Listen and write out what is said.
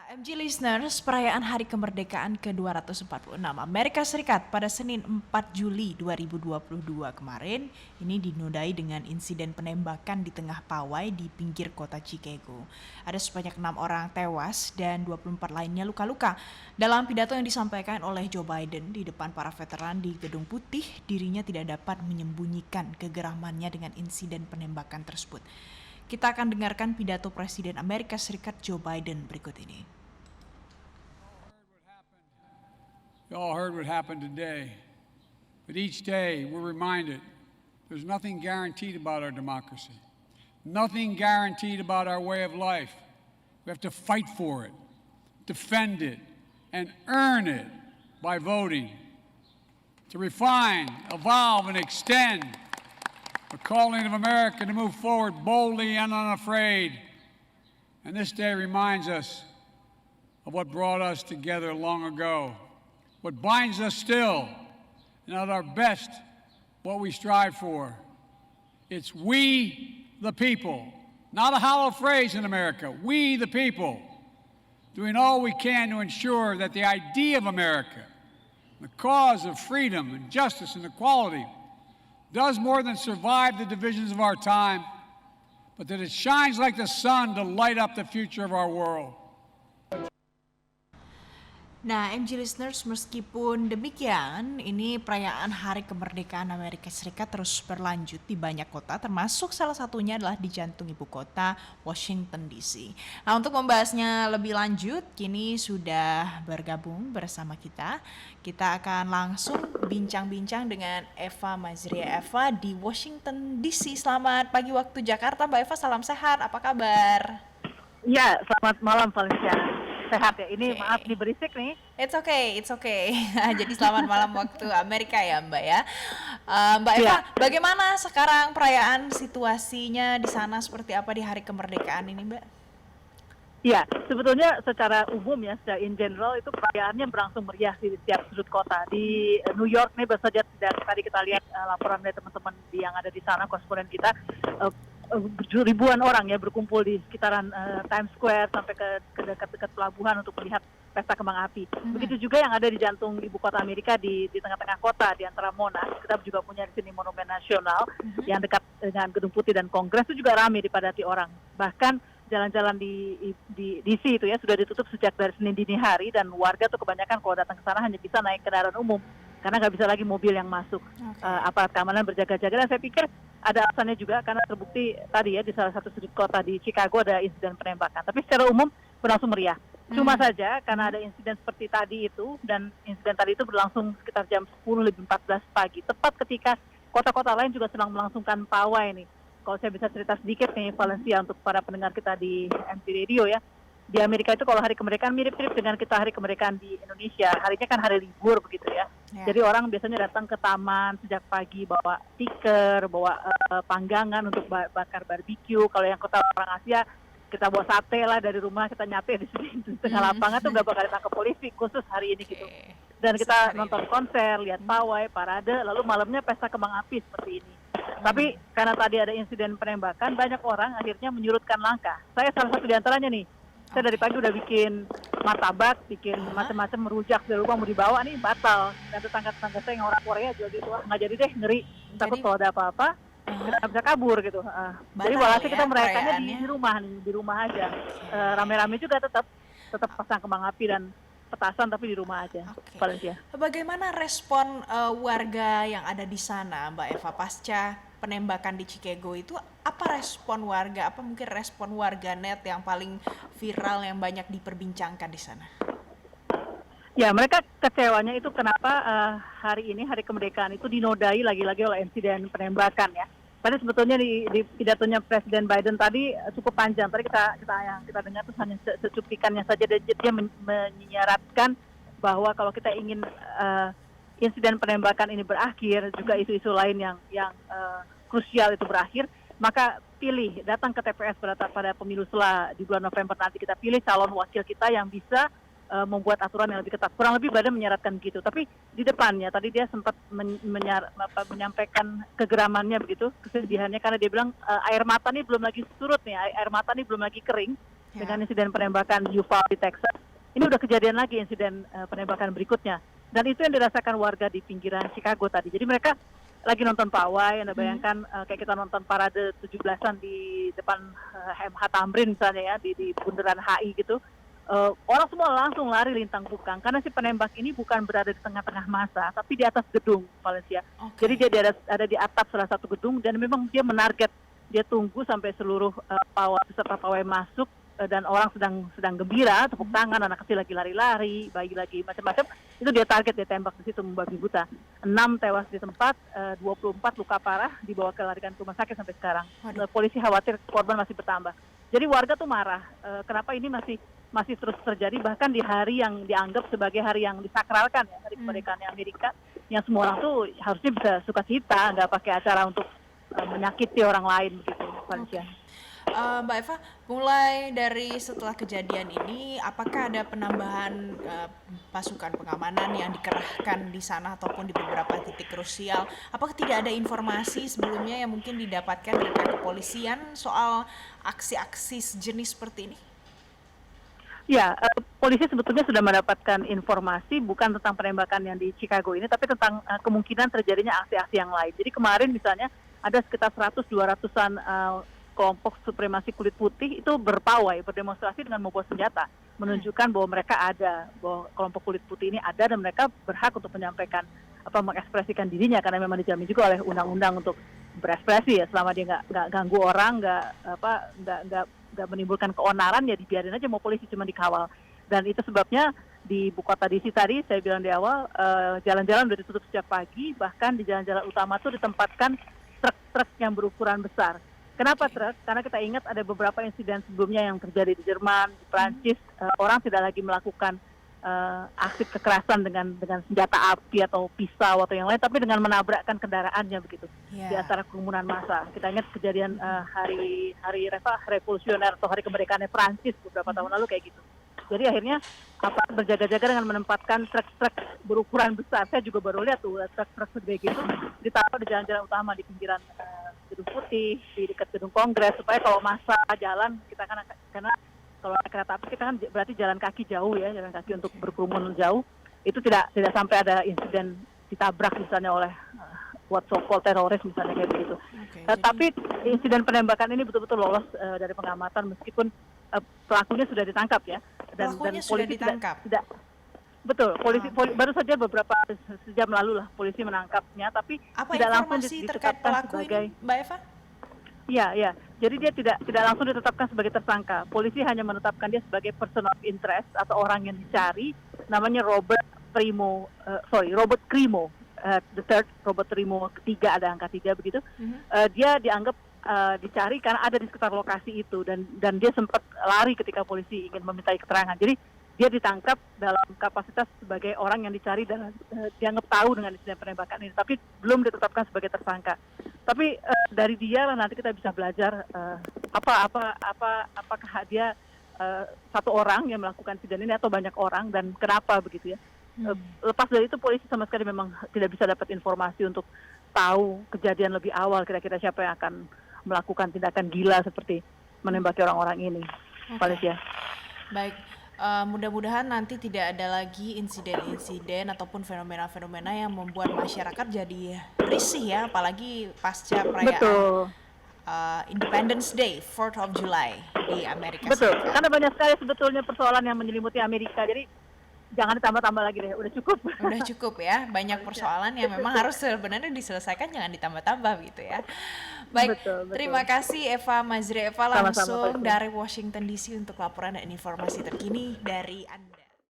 AMG Listeners, perayaan Hari Kemerdekaan ke-246 Amerika Serikat pada Senin 4 Juli 2022 kemarin ini dinodai dengan insiden penembakan di tengah pawai di pinggir kota Chicago. Ada sebanyak 6 orang tewas dan 24 lainnya luka-luka. Dalam pidato yang disampaikan oleh Joe Biden di depan para veteran di Gedung Putih, dirinya tidak dapat menyembunyikan kegeramannya dengan insiden penembakan tersebut. Kita akan dengarkan pidato Presiden Amerika Serikat Joe Biden berikut ini. You all heard what happened today, but each day we're reminded there's nothing guaranteed about our democracy, nothing guaranteed about our way of life. We have to fight for it, defend it, and earn it by voting. To refine, evolve, and extend the calling of America to move forward boldly and unafraid. And this day reminds us of what brought us together long ago. What binds us still, and at our best, what we strive for. It's we the people, not a hollow phrase in America, we the people, doing all we can to ensure that the idea of America, the cause of freedom and justice and equality, does more than survive the divisions of our time, but that it shines like the sun to light up the future of our world. Nah, MG Listeners, meskipun demikian, ini perayaan Hari Kemerdekaan Amerika Serikat terus berlanjut di banyak kota, termasuk salah satunya adalah di jantung ibu kota, Washington DC. Nah, untuk membahasnya lebih lanjut, kini sudah bergabung bersama kita. Kita akan langsung bincang-bincang dengan Eva Mazria Eva di Washington DC. Selamat pagi waktu Jakarta, Mbak Eva, salam sehat, apa kabar? Ya, selamat malam Valencia. Sehat ya, ini maaf nih berisik nih. It's okay. Jadi selamat malam waktu Amerika ya Mbak ya. Mbak Eva, bagaimana sekarang perayaan situasinya di sana, seperti apa di Hari Kemerdekaan ini Mbak? Ya, sebetulnya secara umum ya, secara in general itu perayaannya berlangsung meriah di setiap sudut kota. Di New York nih baru saja tadi kita lihat laporan dari teman-teman yang ada di sana, koresponden kita, ribuan orang ya berkumpul di sekitaran Times Square sampai ke dekat-dekat pelabuhan untuk melihat pesta kembang api. Begitu juga yang ada di jantung ibu kota Amerika di tengah-tengah kota di antara Monas. Kita juga punya di sini Monumen Nasional yang dekat dengan Gedung Putih dan Kongres, itu juga ramai dipadati orang. Bahkan jalan-jalan di DC itu ya sudah ditutup sejak dari Senin dini hari, dan warga tuh kebanyakan kalau datang ke sana hanya bisa naik kendaraan umum karena nggak bisa lagi mobil yang masuk. Aparat keamanan berjaga-jaga, dan saya pikir ada alasannya juga karena terbukti tadi ya di salah satu sudut kota di Chicago ada insiden penembakan. Tapi secara umum berlangsung meriah. Cuma saja karena ada insiden seperti tadi itu, dan insiden tadi itu berlangsung sekitar jam 10:14 pagi, tepat ketika kota-kota lain juga sedang melangsungkan pawai nih. Kalau saya bisa cerita sedikit nih Valencia untuk para pendengar kita di MC Radio ya. Di Amerika itu kalau hari kemerdekaan mirip-mirip dengan kita hari kemerdekaan di Indonesia. Harinya kan hari libur begitu ya. Jadi orang biasanya datang ke taman sejak pagi bawa stiker, bawa panggangan untuk bakar barbeque. Kalau yang kota orang Asia, kita bawa sate lah dari rumah, kita nyate di sini di tengah lapangan tuh nggak bakal ditangkap polisi khusus hari ini gitu. Dan kita nonton konser, lihat pawai, parade, lalu malamnya pesta kembang api seperti ini. Tapi karena tadi ada insiden penembakan, banyak orang akhirnya menyurutkan langkah. Saya salah satu di antaranya nih. Saya dari pagi udah bikin martabak, bikin macam-macam, merujak dari rumah mau dibawa nih batal. Dan tetangga-tetangga saya yang orang Korea juga gitu, nggak jadi deh, ngeri. Takut kalau ada apa-apa, kita nggak bisa kabur gitu. Jadi walhasil kita merayakannya di rumah aja. Rame-rame juga tetap pasang kembang api dan petasan, tapi di rumah aja. Valencia. Bagaimana respon warga yang ada di sana, Mbak Eva, pasca penembakan di Chicago itu? Apa respon warga? Apa mungkin respon warga net yang paling viral, yang banyak diperbincangkan di sana? Ya, mereka kecewanya itu kenapa hari ini, Hari Kemerdekaan itu dinodai lagi-lagi oleh insiden penembakan ya. Tadi sebetulnya di pidatonya Presiden Biden tadi cukup panjang. Tadi kita dengar itu hanya secuplikannya saja. Dia menyiyaratkan bahwa kalau kita ingin insiden penembakan ini berakhir, juga isu-isu lain yang krusial itu berakhir, maka datang ke TPS pada pemilu di bulan November nanti, kita pilih calon wakil kita yang bisa membuat aturan yang lebih ketat. Kurang lebih Biden menyarankan begitu. Tapi di depannya tadi dia sempat menyampaikan kegeramannya begitu, kesedihannya, karena dia bilang air mata nih belum lagi surut nih, air mata nih belum lagi kering. dengan insiden penembakan di Uvalde, Texas. Ini udah kejadian lagi insiden penembakan berikutnya. Dan itu yang dirasakan warga di pinggiran Chicago tadi. Jadi mereka lagi nonton pawai, Anda bayangkan kayak kita nonton parade 17-an di depan MH Tamrin misalnya ya, di bundaran HI gitu. Orang semua langsung lari lintang pungkang karena si penembak ini bukan berada di tengah-tengah massa, tapi di atas gedung Valencia. Jadi dia ada di atap salah satu gedung dan memang dia menarget, dia tunggu sampai seluruh peserta pawai masuk dan orang sedang gembira, tepuk tangan, anak kecil lagi lari-lari, bayi lagi macam-macam. Itu dia target, dia tembak di situ membabi buta. 6 tewas di tempat, 24 luka parah, dibawa ke larikan ke rumah sakit sampai sekarang. Polisi khawatir korban masih bertambah. Jadi warga tuh marah, kenapa ini masih terus terjadi bahkan di hari yang dianggap sebagai hari yang disakralkan ya, hari kemerdekaan Amerika, yang semua orang tuh harusnya bisa sukacita, nggak pakai acara untuk menyakiti orang lain begitu, Valencia. Mbak Eva, mulai dari setelah kejadian ini, apakah ada penambahan pasukan pengamanan yang dikerahkan di sana ataupun di beberapa titik krusial? Apakah tidak ada informasi sebelumnya yang mungkin didapatkan dari pihak kepolisian soal aksi-aksi sejenis seperti ini? Ya, polisi sebetulnya sudah mendapatkan informasi bukan tentang penembakan yang di Chicago ini, tapi tentang kemungkinan terjadinya aksi-aksi yang lain. Jadi kemarin misalnya ada sekitar 100-200-an kelompok supremasi kulit putih itu berdemonstrasi dengan membawa senjata, menunjukkan bahwa mereka ada, bahwa kelompok kulit putih ini ada dan mereka berhak untuk menyampaikan mengekspresikan dirinya karena memang dijamin juga oleh undang-undang untuk berekspresi ya, selama dia nggak ganggu orang, nggak menimbulkan keonaran ya dibiarin aja, mau polisi cuma dikawal. Dan itu sebabnya di ibu kota DC tadi saya bilang di awal jalan-jalan udah ditutup sejak pagi, bahkan di jalan-jalan utama tuh ditempatkan truk-truk yang berukuran besar. Kenapa truk? Karena kita ingat ada beberapa insiden sebelumnya yang terjadi di Jerman, di Prancis, orang tidak lagi melakukan aksi kekerasan dengan senjata api atau pisau atau yang lain, tapi dengan menabrakkan kendaraannya begitu di antara kerumunan massa. Kita ingat kejadian hari revolusioner atau hari kemerdekaan Prancis beberapa tahun lalu kayak gitu. Jadi akhirnya berjaga-jaga dengan menempatkan truk-truk berukuran besar. Saya juga baru lihat tuh truk-truk segede gitu ditaruh di jalan-jalan utama di pinggiran Gedung Putih, di dekat Gedung Kongres, supaya kalau massa jalan kita karena kalau naik kereta api kita kan berarti jalan kaki jauh ya, jalan kaki untuk berkerumun jauh, itu tidak sampai ada insiden ditabrak misalnya oleh what so-called teroris misalnya kayak begitu. Tapi insiden penembakan ini betul-betul lolos dari pengamatan meskipun pelakunya sudah ditangkap ya. Dan polisi ditangkap. Tidak betul, polisi baru saja beberapa sejam lalu lah polisi menangkapnya, tapi tidak langsung ditetapkan sebagai ini, Mbak Eva? Iya. Jadi dia tidak langsung ditetapkan sebagai tersangka. Polisi hanya menetapkan dia sebagai person of interest atau orang yang dicari. Namanya Robert Crimo, the third, Robert Crimo ketiga, ada angka 3 begitu. Dia dianggap dicari karena ada di sekitar lokasi itu dan dia sempat lari ketika polisi ingin memintai keterangan. Jadi dia ditangkap dalam kapasitas sebagai orang yang dicari dan dianggap tahu dengan insiden penembakan ini, tapi belum ditetapkan sebagai tersangka. Tapi dari dia lah nanti kita bisa belajar apakah dia satu orang yang melakukan insiden ini atau banyak orang dan kenapa begitu ya. Lepas dari itu polisi sama sekali memang tidak bisa dapat informasi untuk tahu kejadian lebih awal kira-kira siapa yang akan melakukan tindakan gila seperti menembaki orang-orang ini. Valencia. Baik. Mudah-mudahan nanti tidak ada lagi insiden-insiden ataupun fenomena-fenomena yang membuat masyarakat jadi risih ya, apalagi pasca perayaan Independence Day, 4th of July di Amerika Serikat. Betul, karena banyak sekali sebetulnya persoalan yang menyelimuti Amerika, jadi jangan ditambah-tambah lagi deh, udah cukup. Udah cukup ya, banyak persoalan yang memang harus sebenarnya diselesaikan, jangan ditambah-tambah gitu ya. Baik, betul. Terima kasih Eva Mazri Eva langsung dari Washington DC untuk laporan dan informasi terkini dari Anda.